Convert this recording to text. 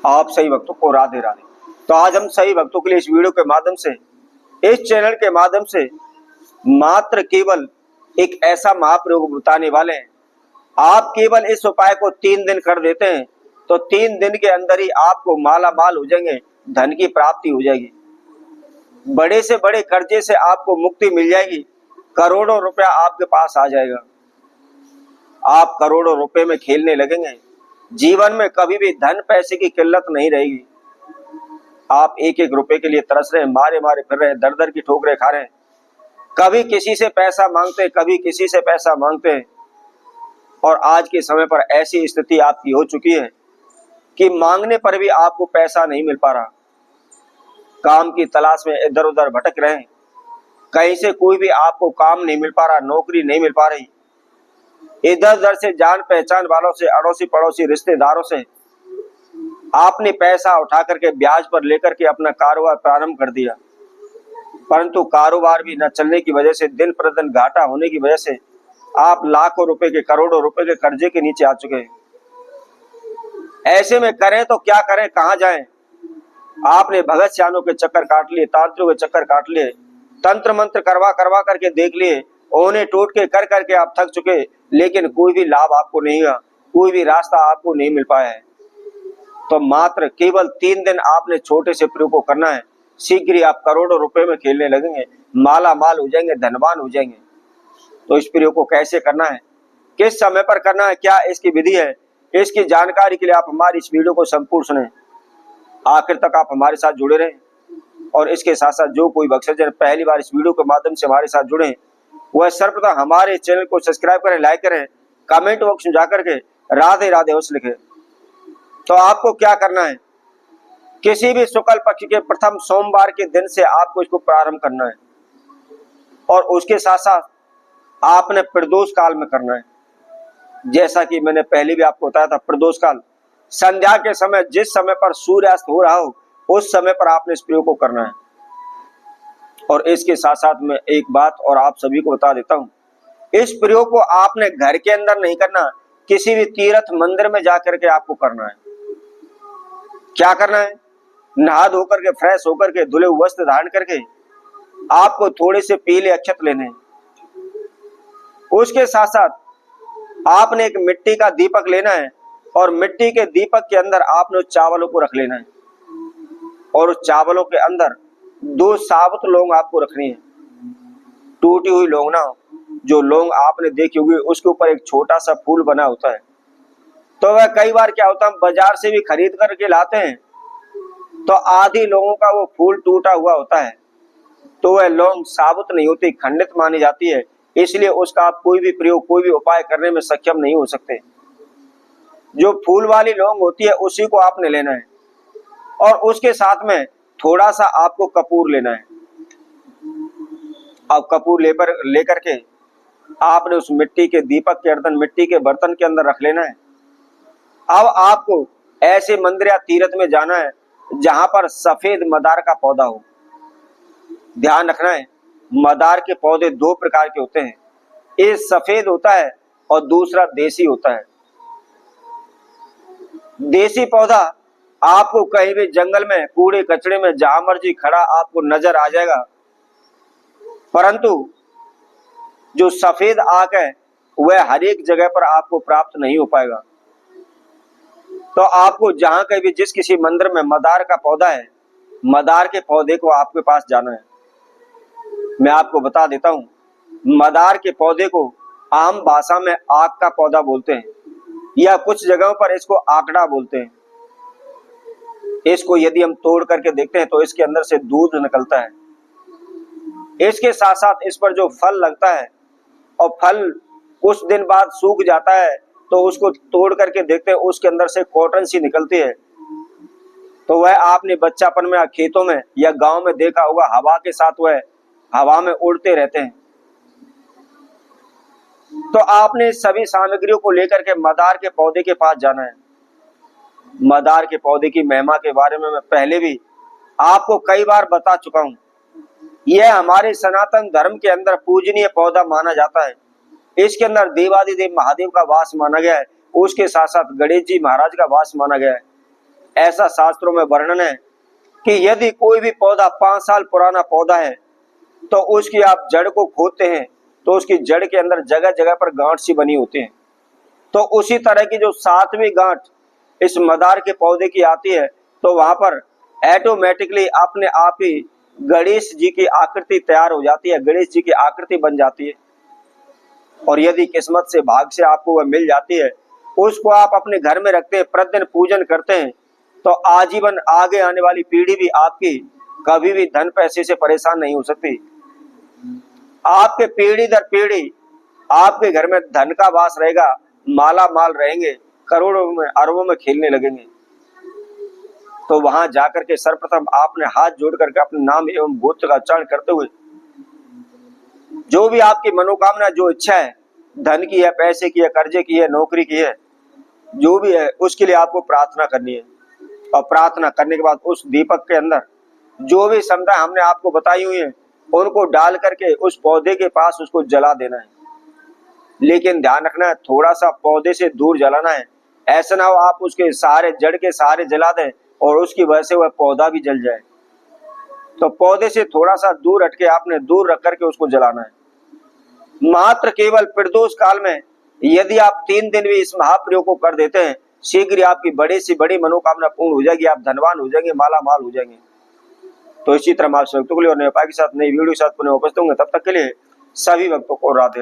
आप सही भक्तों को राधे राधे। तो आज हम सही भक्तों के लिए इस वीडियो के माध्यम से, इस चैनल के माध्यम से मात्र केवल एक ऐसा महाप्रयोग बताने वाले हैं। आप केवल इस उपाय को 3 दिन कर देते हैं तो 3 दिन के अंदर ही आपको माला माल हो जाएंगे, धन की प्राप्ति हो जाएगी, बड़े से बड़े कर्जे से आपको मुक्ति मिल जाएगी, करोड़ों रुपया आपके पास आ जाएगा, आप करोड़ों रुपए में खेलने लगेंगे, जीवन में कभी भी धन पैसे की किल्लत नहीं रहेगी। आप एक एक रुपए के लिए तरस रहे हैं, मारे मारे फिर रहे हैं, दर दर की ठोकरें खा रहे हैं, कभी किसी से पैसा मांगते हैं, कभी किसी से पैसा मांगते हैं। और आज के समय पर ऐसी स्थिति आपकी हो चुकी है कि मांगने पर भी आपको पैसा नहीं मिल पा रहा, काम की तलाश में इधर उधर भटक रहे हैं, कहीं से कोई भी आपको काम नहीं मिल पा रहा, नौकरी नहीं मिल पा रही, इधर उधर से जान पहचान वालों से, अड़ोसी पड़ोसी रिश्तेदारों से आपने पैसा उठा करके ब्याज पर लेकर के अपना कारोबार प्रारंभ कर दिया, परंतु कारोबार भी न चलने की वजह से, दिन प्रतिदिन घाटा होने की वजह से आप लाखों रुपए के, करोड़ों रुपए के कर्जे के नीचे आ चुके हैं। ऐसे में करें तो क्या करें, कहां जाएं? आपने भगत सियानों के चक्कर काट लिए, तांत्रिकों के चक्कर काट लिए, तंत्र मंत्र करवा करवा करके देख लिए, ओने टूट के कर करके आप थक चुके, लेकिन कोई भी लाभ आपको नहीं हुआ, कोई भी रास्ता आपको नहीं मिल पाया है। तो मात्र केवल 3 दिन आपने छोटे से प्रयोग को करना है, शीघ्र ही आप करोड़ों रुपए में खेलने लगेंगे, माला माल हो जाएंगे, धनवान हो जाएंगे। तो इस प्रयोग को कैसे करना है, किस समय पर करना है, क्या इसकी विधि है, इसकी जानकारी के लिए आप हमारी इस वीडियो को संपूर्ण सुने, आखिर तक आप हमारे साथ जुड़े रहें। और इसके साथ साथ जो कोई भक्तजन पहली बार इस वीडियो के माध्यम से हमारे साथ जुड़े, वह सर्वप्रथम हमारे चैनल को सब्सक्राइब करें, लाइक करें, कमेंट बॉक्स में जाकर के राधे राधे अवश्य लिखें। तो आपको क्या करना है, किसी भी शुक्ल पक्ष के प्रथम सोमवार के दिन से आपको इसको प्रारंभ करना है, और उसके साथ साथ आपने प्रदोष काल में करना है। जैसा कि मैंने पहले भी आपको बताया था, प्रदोष काल संध्या के समय, जिस समय पर सूर्यास्त हो रहा हो उस समय पर आपने इस प्रयोग को करना है। और इसके साथ साथ मैं एक बात और आप सभी को बता देता हूं, इस प्रयोग को आपने घर के अंदर नहीं करना, किसी भी तीर्थ मंदिर में जाकर के आपको करना है। क्या करना है, नहा धोकर के, फ्रेश होकर के, धुले वस्त्र धारण करके आपको थोड़े से पीले अक्षत लेने हैं। उसके साथ साथ आपने एक मिट्टी का दीपक लेना है, और मिट्टी के दीपक के अंदर आपने उस चावलों को रख लेना है, और उस चावलों के अंदर 2 साबुत लौंग आपको रखनी है, टूटी हुई लौंग ना हो। जो लौंग आपने देखी होगी उसके ऊपर एक छोटा सा फूल बना होता है। तो वह कई बार क्या होता है, हम बाजार से भी खरीद करके लाते हैं तो आधी लौंगों का वो फूल टूटा हुआ होता है, तो वह लौंग साबुत नहीं होती, खंडित मानी जाती है, इसलिए उसका आप कोई भी प्रयोग, कोई भी उपाय करने में सक्षम नहीं हो सकते। जो फूल वाली लौंग होती है उसी को आपने लेना है, और उसके साथ में थोड़ा सा आपको कपूर लेना है। अब कपूर लेकर के आपने उस मिट्टी के दीपक के अर्धन मिट्टी के बर्तन के अंदर रख लेना है। अब आपको ऐसे मंदिर या तीर्थ में जाना है जहां पर सफेद मदार का पौधा हो। ध्यान रखना है, मदार के पौधे 2 प्रकार के होते हैं, एक सफेद होता है और दूसरा देसी होता है। देसी पौधा आपको कहीं भी जंगल में, कूड़े कचड़े में, जहां मर्जी खड़ा आपको नजर आ जाएगा, परंतु जो सफेद आक है वह हर एक जगह पर आपको प्राप्त नहीं हो पाएगा। तो आपको जहां कहीं भी, जिस किसी मंदिर में मदार का पौधा है, मदार के पौधे को आपके पास जाना है। मैं आपको बता देता हूं, मदार के पौधे को आम भाषा में आक का पौधा बोलते हैं, या कुछ जगहों पर इसको आकड़ा बोलते हैं। इसको यदि हम तोड़ करके देखते हैं तो इसके अंदर से दूध निकलता है। इसके साथ साथ इस पर जो फल लगता है, और फल कुछ दिन बाद सूख जाता है, तो उसको तोड़ करके देखते हैं उसके अंदर से कॉटन सी निकलती है। तो वह आपने बच्चापन में खेतों में या गांव में देखा होगा, हवा के साथ वह हवा में उड़ते रहते हैं। तो आपने सभी सामग्रियों को लेकर के मदार के पौधे के पास जाना है। मदार के पौधे की महिमा के बारे में मैं पहले भी आपको कई बार बता चुका हूं। यह हमारे सनातन धर्म के अंदर पूजनीय पौधा माना जाता है। इसके अंदर देवादिदेव महादेव का वास माना गया है, उसके साथ साथ गणेश जी महाराज का वास माना गया है। ऐसा शास्त्रों में वर्णन है कि यदि कोई भी पौधा 5 साल पुराना पौधा है तो उसकी आप जड़ को खोदते हैं तो उसकी जड़ के अंदर जगह जगह पर गांठ सी बनी होती है। तो उसी तरह की जो 7वीं गांठ इस मदार के पौधे की आती है तो वहां पर ऑटोमेटिकली अपने आप ही गणेश जी की आकृति तैयार हो जाती है, गणेश जी की आकृति बन जाती है। और यदि किस्मत से भाग से आपको वह मिल जाती है, उसको आप अपने घर में रखते हैं, प्रतिदिन पूजन करते हैं, तो आजीवन आगे आने वाली पीढ़ी भी आपकी कभी भी धन पैसे से परेशान नहीं हो सकती। आपके पीढ़ी दर पीढ़ी आपके घर में धन का वास रहेगा, माला माल रहेंगे, करोड़ों में अरबों में खेलने लगेंगे। तो वहां जाकर के सर्वप्रथम आपने हाथ जोड़ करके अपने नाम एवं गोत्र का उच्चारण करते हुए जो भी आपकी मनोकामना, जो इच्छा है, धन की है, पैसे की है, कर्जे की है, नौकरी की है, जो भी है, उसके लिए आपको प्रार्थना करनी है। और प्रार्थना करने के बाद उस दीपक के अंदर जो भी क्षमता हमने आपको बताई हुई है उनको डाल करके उस पौधे के पास उसको जला देना है। लेकिन ध्यान रखना है, थोड़ा सा पौधे से दूर जलाना है। ऐसा ना हो आप उसके सहारे, जड़ के सहारे जला दें और उसकी वजह से वह पौधा भी जल जाए। तो पौधे से थोड़ा सा दूर हटके आपने दूर रख करके उसको जलाना है। मात्र केवल प्रदोष काल में यदि आप 3 दिन भी इस महाप्रयोग को कर देते हैं, शीघ्र ही आपकी बड़ी से बड़ी मनोकामना पूर्ण हो जाएगी, आप धनवान हो जाएंगे, माला माल हो जाएंगे। तो इसी तरह आप भक्तों के लिए और नए उपाय के साथ नई वीडियो के साथ पुनः उपस्थित होंगे। तब तक के लिए सभी भक्तों को राधे राधे।